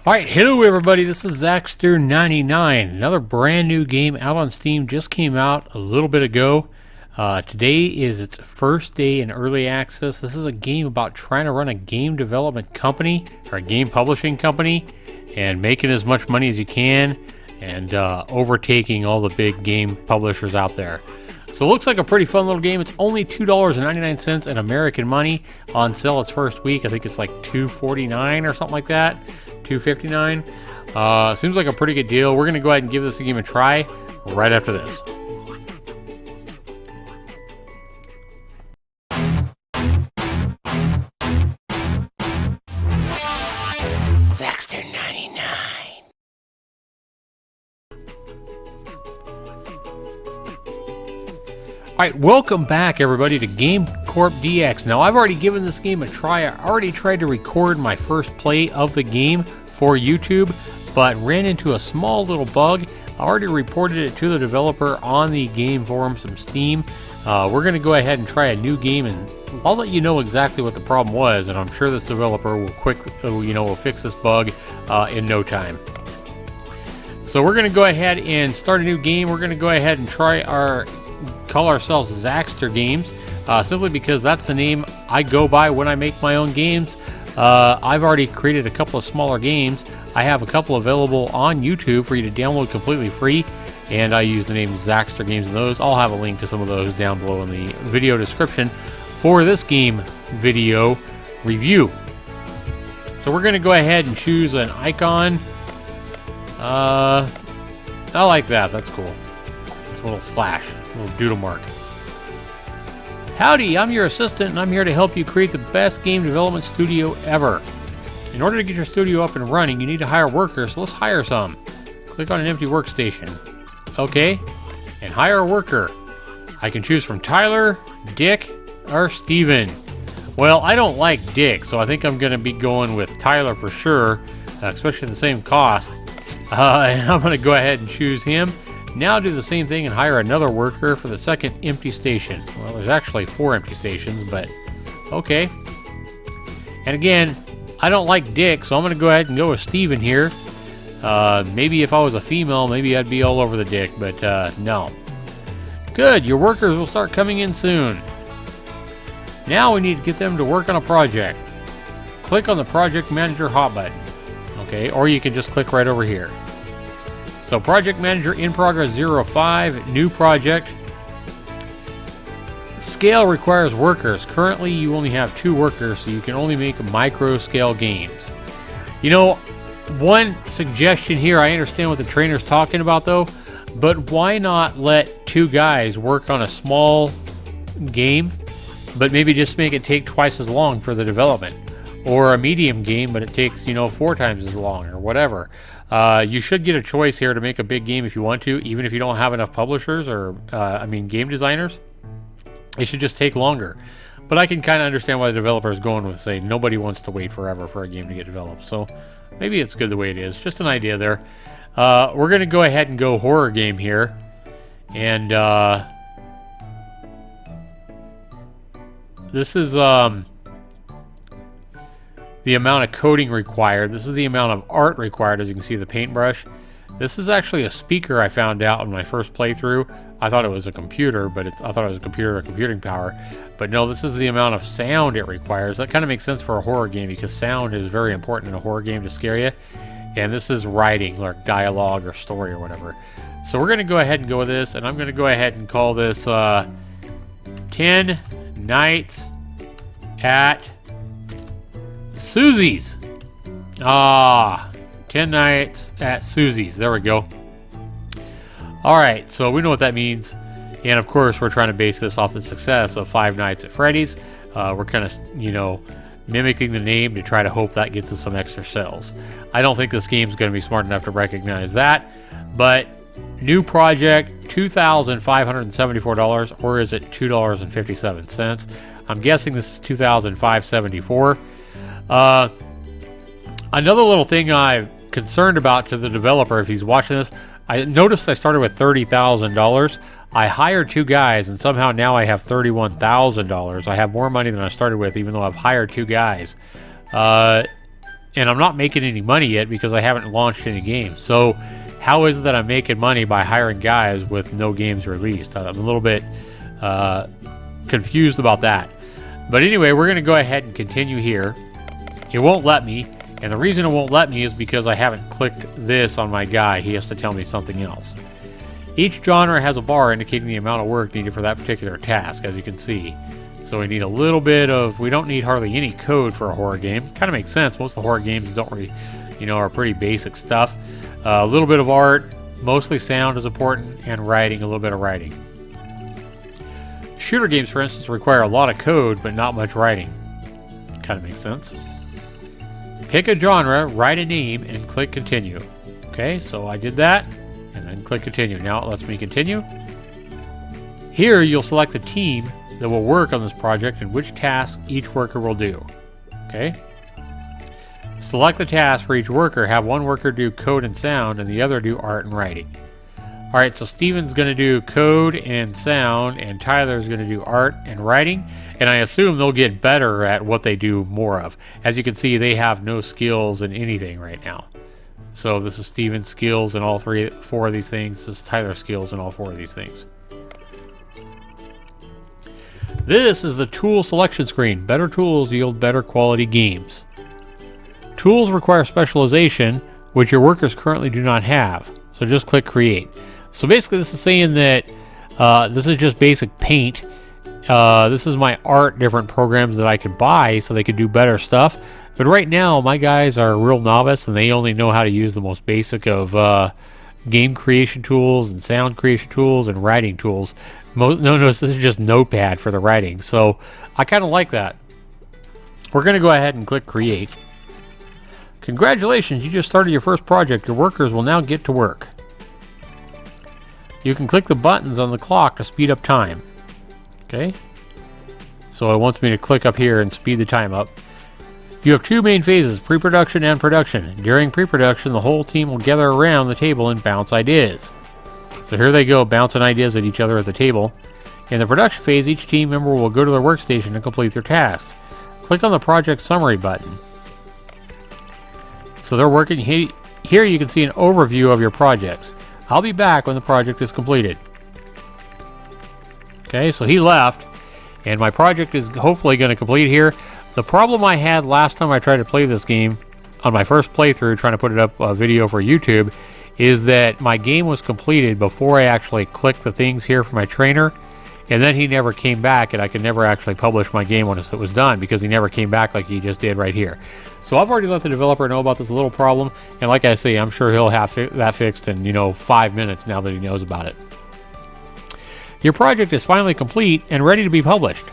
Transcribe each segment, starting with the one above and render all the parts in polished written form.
Alright, hello everybody, this is Zackster99. Another brand new game out on Steam, just came out a little bit ago. Today is its first day in early access. This is a game about trying to run a game development company, or a game publishing company, and making as much money as you can, and overtaking all the big game publishers out there. So it looks like a pretty fun little game. It's only $2.99 in American money on sale its first week. I think it's like $2.49 or something like that. $2.59. Seems like a pretty good deal. We're going to go ahead and give this game a try right after this. Zackster99. Alright, welcome back everybody to Game Corp DX. Now I've already given this game a try. I already tried to record my first play of the game for YouTube, but ran into a small little bug. I already reported it to the developer on the game forums from Steam. We're going to go ahead and try a new game, and I'll let you know exactly what the problem was, and I'm sure this developer will fix this bug in no time. So we're going to go ahead and start a new game. We're going to go ahead and call ourselves Zackster Games, simply because that's the name I go by when I make my own games. I've already created a couple of smaller games. I have a couple available on YouTube for you to download completely free, and I use the name Zackster Games in those. I'll have a link to some of those down below in the video description for this game video review. So we're going to go ahead and choose an icon. I like that. That's cool. It's a little slash. Little doodle mark. Howdy, I'm your assistant and I'm here to help you create the best game development studio ever. In order to get your studio up and running, you need to hire workers, so let's hire some. Click on an empty workstation. Okay, and hire a worker. I can choose from Tyler, Dick, or Steven. Well, I don't like Dick, so I think I'm going to be going with Tyler for sure, especially the same cost. And I'm going to go ahead and choose him. Now do the same thing and hire another worker for the second empty station. Well, there's actually 4 empty stations, but okay. And again, I don't like Dick, so I'm going to go ahead and go with Steven here. Maybe if I was a female, maybe I'd be all over the Dick, but no. Good, your workers will start coming in soon. Now we need to get them to work on a project. Click on the Project Manager hot button. Okay, or you can just click right over here. So Project Manager in progress 05, new project. Scale requires workers. Currently you only have 2 workers, so you can only make micro scale games. You know, one suggestion here, I understand what the trainer's talking about though, but why not let 2 guys work on a small game, but maybe just make it take twice as long for the development? Or a medium game, but it takes, 4 times as long, or whatever. You should get a choice here to make a big game if you want to, even if you don't have enough publishers or, game designers. It should just take longer. But I can kind of understand why the developer is going with saying nobody wants to wait forever for a game to get developed. So maybe it's good the way it is. Just an idea there. We're going to go ahead and go horror game here. And this is the amount of coding required. This is the amount of art required, as you can see the paintbrush. This is actually a speaker I found out in my first playthrough. I thought it was a computer, but I thought it was a computer or computing power. But no, this is the amount of sound it requires. That kind of makes sense for a horror game because sound is very important in a horror game to scare you. And this is writing, like dialogue or story or whatever. So we're going to go ahead and go with this, and I'm going to go ahead and call this 10 Nights at Susie's. 10 Nights at Susie's. There we go. Alright, so we know what that means. And of course, we're trying to base this off the success of 5 Nights at Freddy's. We're kind of, mimicking the name to try to hope that gets us some extra sales. I don't think this game's going to be smart enough to recognize that. But new project, $2,574, or is it $2.57? I'm guessing this is $2,574. Another little thing I'm concerned about to the developer, if he's watching this, I noticed I started with $30,000. I hired 2 guys, and somehow now I have $31,000. I have more money than I started with, even though I've hired 2 guys. and I'm not making any money yet because I haven't launched any games. So how is it that I'm making money by hiring guys with no games released? I'm a little bit confused about that. But anyway, we're going to go ahead and continue here. It won't let me, and the reason it won't let me is because I haven't clicked this on my guy. He has to tell me something else. Each genre has a bar indicating the amount of work needed for that particular task, as you can see. So we need a little bit of, we don't need hardly any code for a horror game. Kind of makes sense. Most of the horror games don't really, are pretty basic stuff. A little bit of art, mostly sound is important, and writing, a little bit of writing. Shooter games, for instance, require a lot of code, but not much writing. Kind of makes sense. Pick a genre, write a name, and click continue. Okay, so I did that. And then click continue. Now it lets me continue. Here you'll select the team that will work on this project and which task each worker will do. Okay? Select the task for each worker. Have one worker do code and sound and the other do art and writing. Alright, so Steven's going to do code and sound and Tyler's going to do art and writing. And I assume they'll get better at what they do more of. As you can see, they have no skills in anything right now. So this is Steven's skills in all four of these things. This is Tyler's skills in all four of these things. This is the tool selection screen. Better tools yield better quality games. Tools require specialization, which your workers currently do not have. So just click create. So basically this is saying that this is just basic paint. This is my art, different programs that I could buy so they could do better stuff. But right now, my guys are real novice, and they only know how to use the most basic of game creation tools and sound creation tools and writing tools. Notice this is just Notepad for the writing, so I kind of like that. We're going to go ahead and click Create. Congratulations, you just started your first project. Your workers will now get to work. You can click the buttons on the clock to speed up time. Okay? So it wants me to click up here and speed the time up. You have two main phases, pre-production and production. During pre-production, the whole team will gather around the table and bounce ideas. So here they go, bouncing ideas at each other at the table. In the production phase, each team member will go to their workstation and complete their tasks. Click on the project summary button. So they're working. Here you can see an overview of your projects. I'll be back when the project is completed. Okay, so he left, and my project is hopefully going to complete here. The problem I had last time I tried to play this game, on my first playthrough, trying to put it up a video for YouTube, is that my game was completed before I actually clicked the things here for my trainer, and then he never came back, and I could never actually publish my game once it was done, because he never came back like he just did right here. So I've already let the developer know about this little problem, and like I say, I'm sure he'll have that fixed in, 5 minutes now that he knows about it. Your project is finally complete and ready to be published.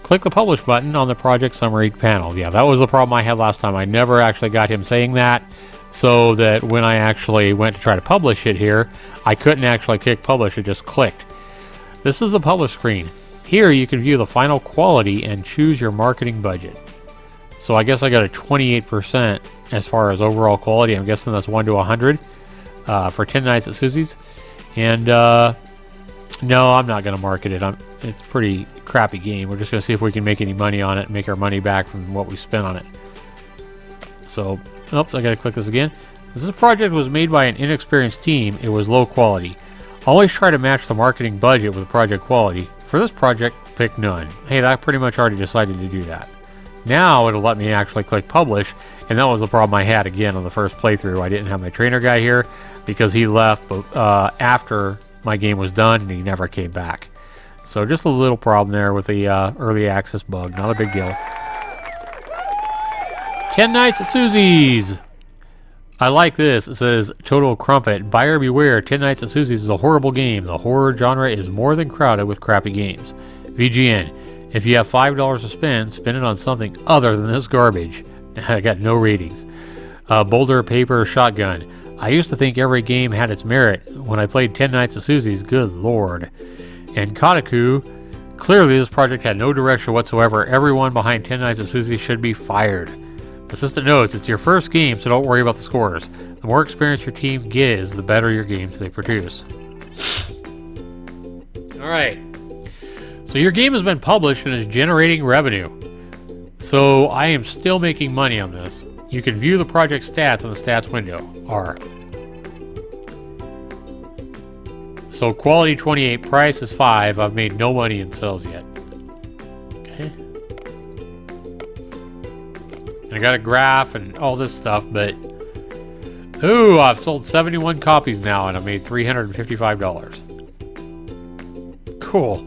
Click the Publish button on the project summary panel. Yeah, that was the problem I had last time. I never actually got him saying that, so that when I actually went to try to publish it here, I couldn't actually click Publish, it just clicked. This is the Publish screen. Here you can view the final quality and choose your marketing budget. So I guess I got a 28% as far as overall quality. I'm guessing that's 1 to 100 for 10 Nights at Susie's. And no, I'm not going to market it. It's a pretty crappy game. We're just going to see if we can make any money on it and make our money back from what we spent on it. So, I got to click this again. This project was made by an inexperienced team. It was low quality. Always try to match the marketing budget with project quality. For this project, pick none. Hey, I pretty much already decided to do that. Now it'll let me actually click publish, and that was the problem I had again on the first playthrough. I didn't have my trainer guy here because he left after my game was done and he never came back. So just a little problem there with the early access bug. Not a big deal. 10 Nights at Susie's. I like this. It says, Total Crumpet. Buyer beware. 10 Nights at Susie's is a horrible game. The horror genre is more than crowded with crappy games. VGN. If you have $5 to spend it on something other than this garbage. I got no ratings. Boulder Paper Shotgun. I used to think every game had its merit. When I played 10 Nights at Susie's, good lord. And Kotaku. Clearly this project had no direction whatsoever. Everyone behind 10 Nights at Susie's should be fired. Assistant notes, it's your first game, so don't worry about the scores. The more experience your team gets, the better your games they produce. Alright. So your game has been published and is generating revenue. So I am still making money on this. You can view the project stats on the stats window. R. So quality 28, price is 5. I've made no money in sales yet. Okay. And I got a graph and all this stuff, but ooh, I've sold 71 copies now and I made $355. Cool.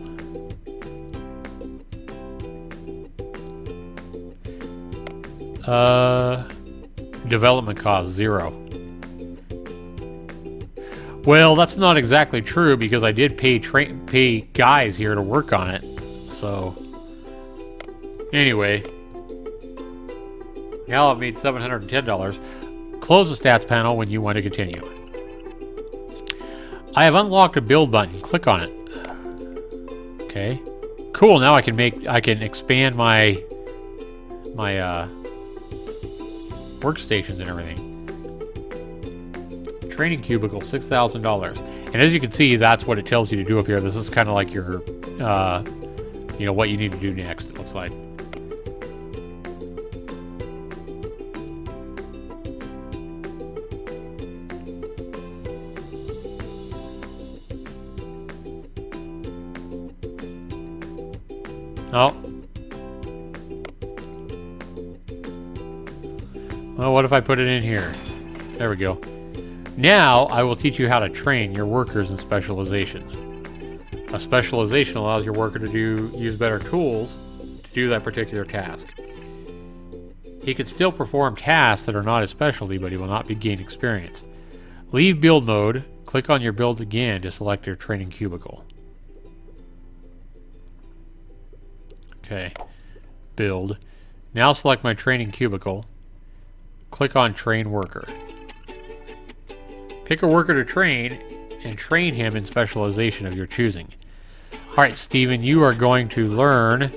Development cost 0. Well, that's not exactly true because I did pay guys here to work on it. So anyway, now I've made $710. Close the stats panel when you want to continue. I have unlocked a build button. Click on it. Okay. Cool. Now I can expand my workstations and everything. Training cubicle, $6,000. And as you can see, that's what it tells you to do up here. This is kind of like your, what you need to do next, it looks like. Oh. Well, what if I put it in here? There we go. Now, I will teach you how to train your workers in specializations. A specialization allows your worker to use better tools to do that particular task. He can still perform tasks that are not his specialty, but he will not be gain experience. Leave build mode. Click on your builds again to select your training cubicle. Okay. Build. Now select my training cubicle. Click on Train Worker. Pick a worker to train and train him in specialization of your choosing. Alright, Steven, you are going to learn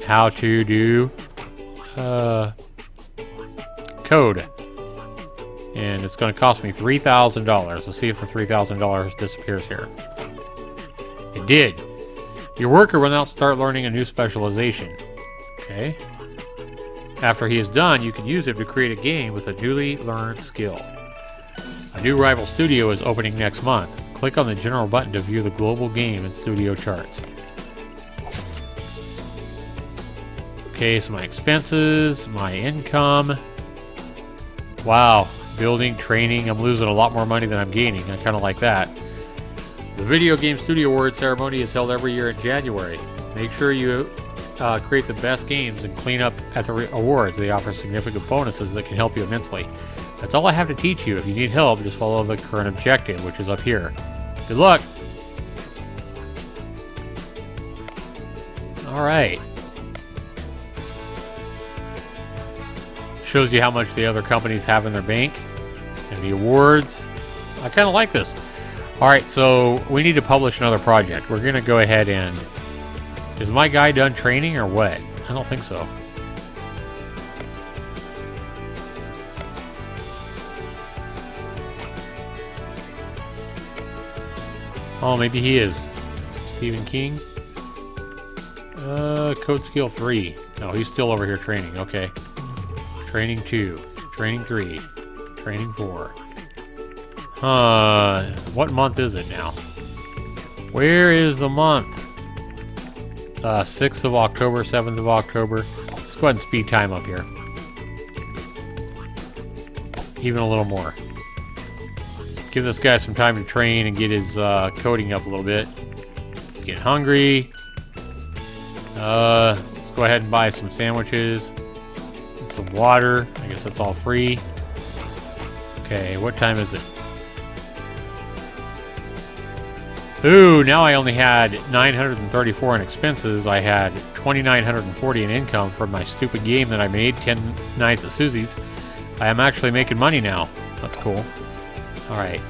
how to do code. And it's going to cost me $3,000. Let's see if the $3,000 disappears here. It did. Your worker will now start learning a new specialization. Okay. After he is done, you can use him to create a game with a newly learned skill. A new rival studio is opening next month. Click on the general button to view the global game and studio charts. Okay, so my expenses, my income. Wow, building, training. I'm losing a lot more money than I'm gaining. I kind of like that. The Video Game Studio Award ceremony is held every year in January. Make sure you create the best games and clean up at the awards. They offer significant bonuses that can help you immensely. That's all I have to teach you. If you need help, just follow the current objective, which is up here. Good luck! Alright. Shows you how much the other companies have in their bank. And the awards. I kind of like this. Alright, so we need to publish another project. We're going to go ahead and... Is my guy done training or what? I don't think so. Oh, maybe he is. Stephen King. Code skill 3. No, he's still over here training. Okay. Training 2. Training 3. Training 4. What month is it now? Where is the month? 6th of October, 7th of October. Let's go ahead and speed time up here. Even a little more. Give this guy some time to train and get his coding up a little bit. Get hungry. Let's go ahead and buy some sandwiches. And some water. I guess that's all free. Okay, what time is it? Ooh, now I only had $934 in expenses. I had $2,940 in income from my stupid game that I made, 10 Nights at Susie's. I am actually making money now. That's cool. Alright.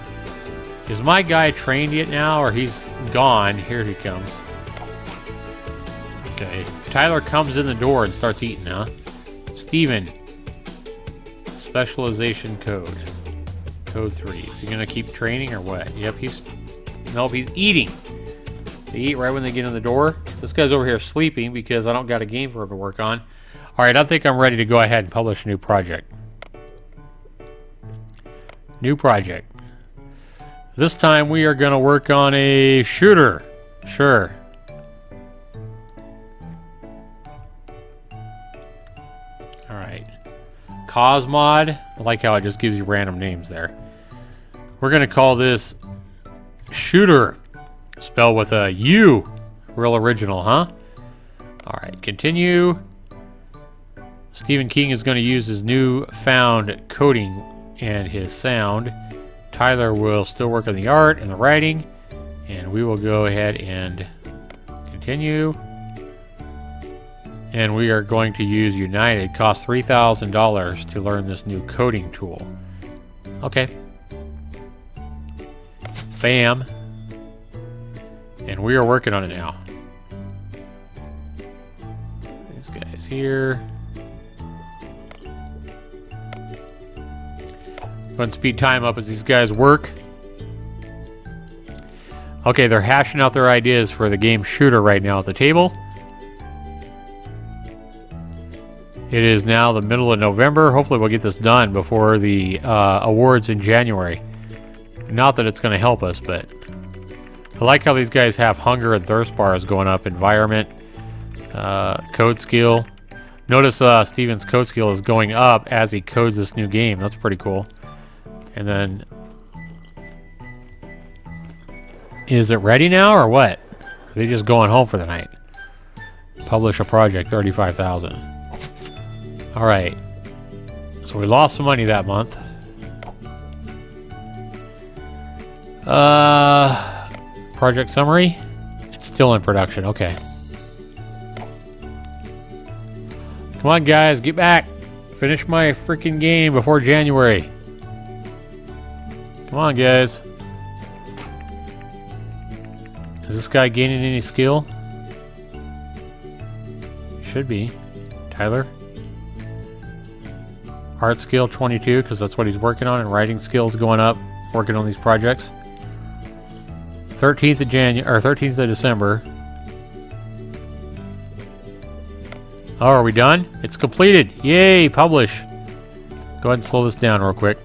Is my guy trained yet now, or he's gone? Here he comes. Okay. Tyler comes in the door and starts eating, huh? Steven. Specialization code. Code 3. Is he going to keep training or what? Yep, Nope, he's eating. They eat right when they get in the door. This guy's over here sleeping because I don't got a game for him to work on. Alright, I think I'm ready to go ahead and publish a new project. New project. This time we are going to work on a shooter. Sure. Alright. Cosmod. I like how it just gives you random names there. We're going to call this Shooter. Spelled with a U. Real original, huh? Alright, continue. Stephen King is going to use his new found coding and his sound. Tyler will still work on the art and the writing. And we will go ahead and continue. And we are going to use United. Cost $3,000 to learn this new coding tool. Okay. Bam. And we are working on it now. These guys here. Go and speed time up as these guys work. Okay, they're hashing out their ideas for the game Shooter right now at the table. It is now the middle of November. Hopefully we'll get this done before the awards in January. Not that it's going to help us, but I like how these guys have hunger and thirst bars going up. Environment, code skill. Notice Steven's code skill is going up as he codes this new game. That's pretty cool. And then, is it ready now or what? Are they just going home for the night? Publish a project, 35,000. All right. So we lost some money that month. Project summary. It's still in production. Okay. Come on, guys, get back. Finish my freaking game before January. Come on, guys. Is this guy gaining any skill? Should be. Tyler. Art skill 22, because that's what he's working on, and writing skills going up, working on these projects. 13th of January, or 13th of December. Oh, are we done? It's completed. Yay, publish. Go ahead and slow this down real quick.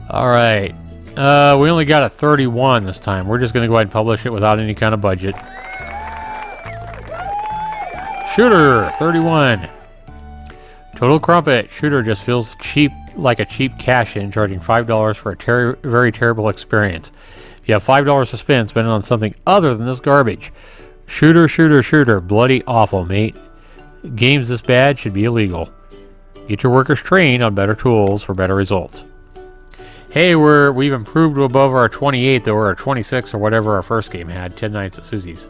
Alright. We only got a 31 this time. We're just going to go ahead and publish it without any kind of budget. Shooter, 31. Total Crumpet. Shooter just feels cheap, like a cheap cash-in, charging $5 for a very terrible experience. If you have $5 to spend, spend it on something other than this garbage. Shooter, shooter, shooter. Bloody awful, mate. Games this bad should be illegal. Get your workers trained on better tools for better results. Hey, we've improved above our 28, or our 26, or whatever our first game had. 10 Nights at Susie's.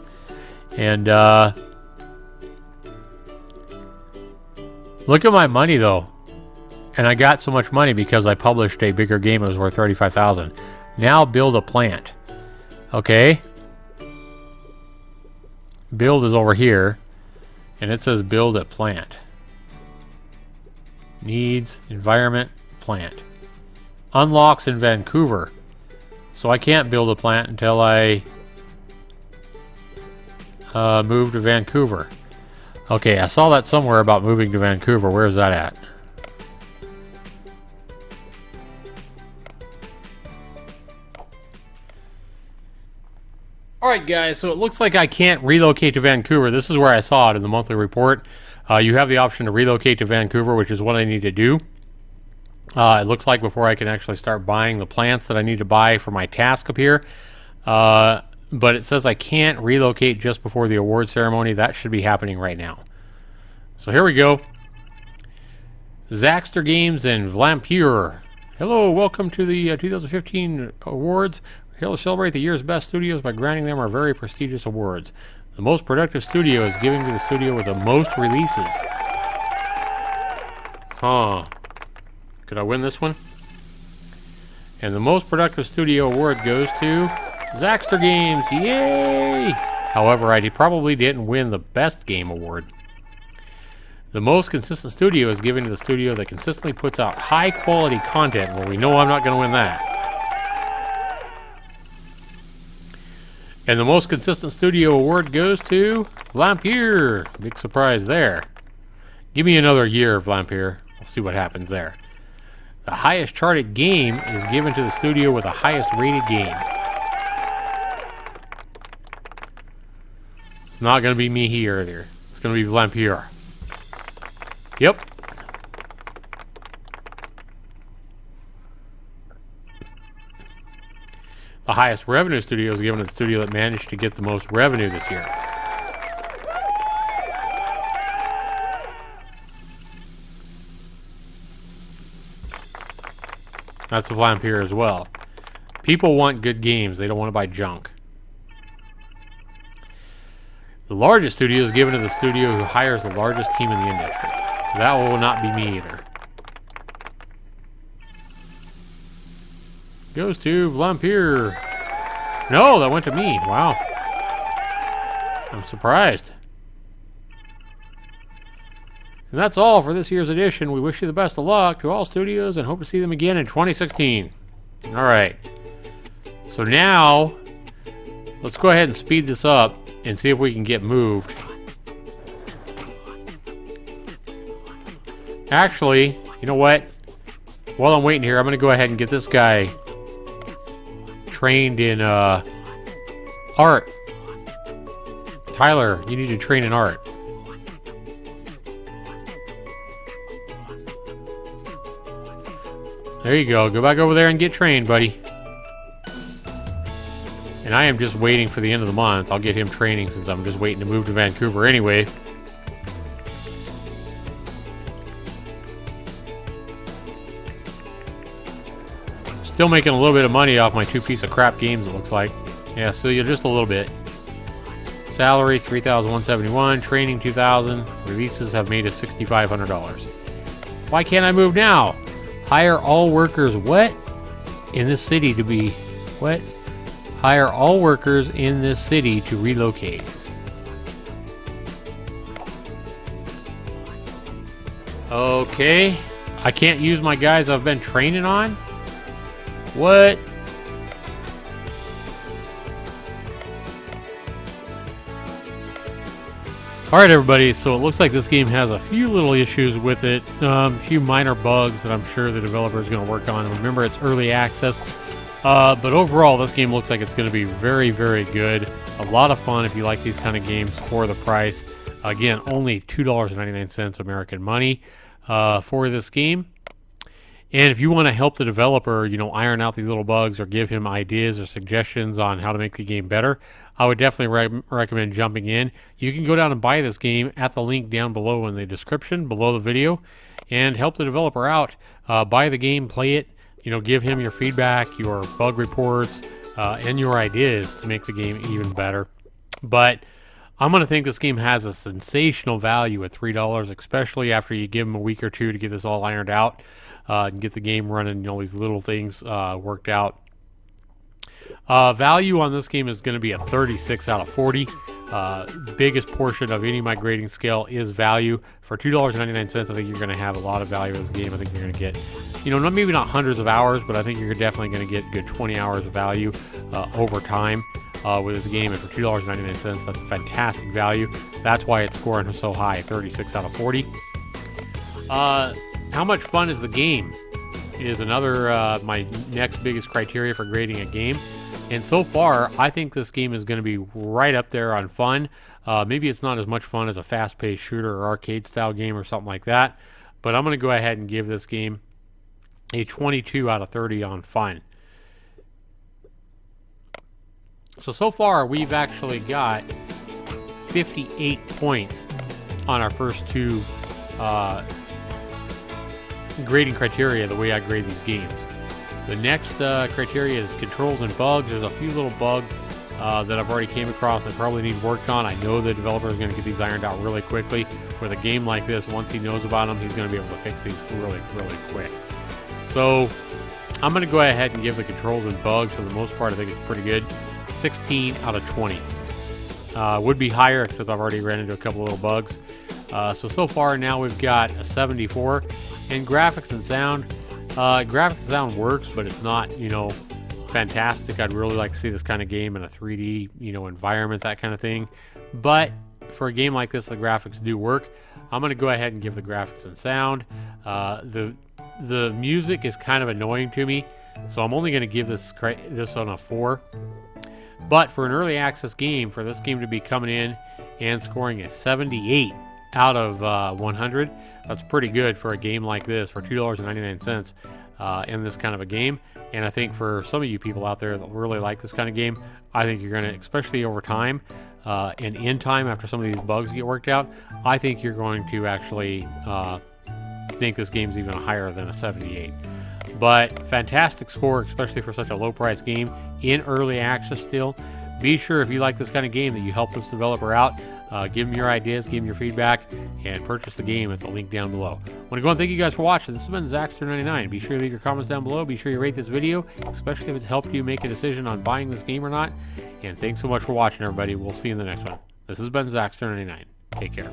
And, look at my money, though. And I got so much money because I published a bigger game that was worth $35,000. Now build a plant. Okay. Build is over here. And it says build a plant. Needs, environment, plant. Unlocks in Vancouver. So I can't build a plant until I move to Vancouver. Okay, I saw that somewhere about moving to Vancouver. Where is that at? Alright guys, so it looks like I can't relocate to Vancouver. This is where I saw it in the monthly report. You have the option to relocate to Vancouver, which is what I need to do. It looks like before I can actually start buying the plants that I need to buy for my task up here. But it says I can't relocate just before the award ceremony. That should be happening right now. So here we go. Zaxter Games and Vlampure. Hello, welcome to the 2015 awards. We're here to celebrate the year's best studios by granting them our very prestigious awards. The most productive studio is giving to the studio with the most releases. Huh. Could I win this one? And the most productive studio award goes to Zaxter Games. Yay! However, I probably didn't win the best game award. The most consistent studio is given to the studio that consistently puts out high quality content. Well, we know I'm not going to win that. And the most consistent studio award goes to Vlampure. Big surprise there. Give me another year, Vlampure. We'll see what happens there. The highest charted game is given to the studio with the highest rated game. It's not going to be me here either. It's going to be Vampire. Yep. The highest revenue studio is given to the studio that managed to get the most revenue this year. That's a Vampire as well. People want good games. They don't want to buy junk. The largest studio is given to the studio who hires the largest team in the industry. That will not be me either. Goes to Vampire. No, that went to me. Wow. I'm surprised. And that's all for this year's edition. We wish you the best of luck to all studios and hope to see them again in 2016. All right. So now, let's go ahead and speed this up and see if we can get moved. Actually, you know what? While I'm waiting here, I'm going to go ahead and get this guy trained in art. Tyler, you need to train in art. There you go. Go back over there and get trained, buddy. And I am just waiting for the end of the month. I'll get him training since I'm just waiting to move to Vancouver anyway. Still making a little bit of money off my 2 piece of crap games, it looks like. Yeah, so you're just a little bit. Salary $3,171, training $2,000, releases have made us $6,500. Why can't I move now? Hire all workers what? In this city to be what? Hire all workers in this city to relocate. Okay. I can't use my guys I've been training on? What? Alright everybody, so it looks like this game has a few little issues with it. A few minor bugs that I'm sure the developer is going to work on. Remember, it's early access. But overall, this game looks like it's going to be very, very good. A lot of fun if you like these kind of games for the price. Again, only $2.99 American money for this game. And if you want to help the developer, iron out these little bugs or give him ideas or suggestions on how to make the game better, I would definitely recommend jumping in. You can go down and buy this game at the link down below in the description, below the video, and help the developer out. Buy the game, play it. Give him your feedback, your bug reports, and your ideas to make the game even better. But I'm going to think this game has a sensational value at $3, especially after you give him a week or two to get this all ironed out and get the game running, these little things worked out. Value on this game is going to be a 36 out of 40. The biggest portion of any of my grading scale is value. For $2.99, I think you're going to have a lot of value in this game. I think you're going to get, maybe not hundreds of hours, but I think you're definitely going to get good 20 hours of value over time with this game. And for $2.99, that's a fantastic value. That's why it's scoring so high, 36 out of 40. How much fun is the game is another my next biggest criteria for grading a game. And so far, I think this game is going to be right up there on fun. Maybe it's not as much fun as a fast-paced shooter or arcade-style game or something like that. But I'm going to go ahead and give this game a 22 out of 30 on fun. So far, we've actually got 58 points on our first two grading criteria, the way I grade these games. The next criteria is controls and bugs. There's a few little bugs that I've already came across that probably need worked on. I know the developer is going to get these ironed out really quickly. With a game like this, once he knows about them, he's going to be able to fix these really, really quick. So I'm going to go ahead and give the controls and bugs, for the most part, I think it's pretty good. 16 out of 20. Would be higher, except I've already ran into a couple little bugs. So far now we've got a 74. And graphics and sound. Graphics and sound works, but it's not, fantastic. I'd really like to see this kind of game in a 3D, environment, that kind of thing. But for a game like this, the graphics do work. I'm going to go ahead and give the graphics and sound. The the music is kind of annoying to me, so I'm only going to give this one a 4. But for an early access game, for this game to be coming in and scoring a 78 out of 100, that's pretty good for a game like this for $2.99 in this kind of a game. And I think for some of you people out there that really like this kind of game, I think you're going to, especially over time and in time after some of these bugs get worked out, I think you're going to actually think this game's even higher than a 78. But fantastic score, especially for such a low price game in early access still. Be sure, if you like this kind of game, that you help this developer out. Give them your ideas, give them your feedback, and purchase the game at the link down below. I want to go and thank you guys for watching. This has been Zaxter99. Be sure to leave your comments down below. Be sure you rate this video, especially if it's helped you make a decision on buying this game or not. And thanks so much for watching, everybody. We'll see you in the next one. This has been Zaxter99. Take care.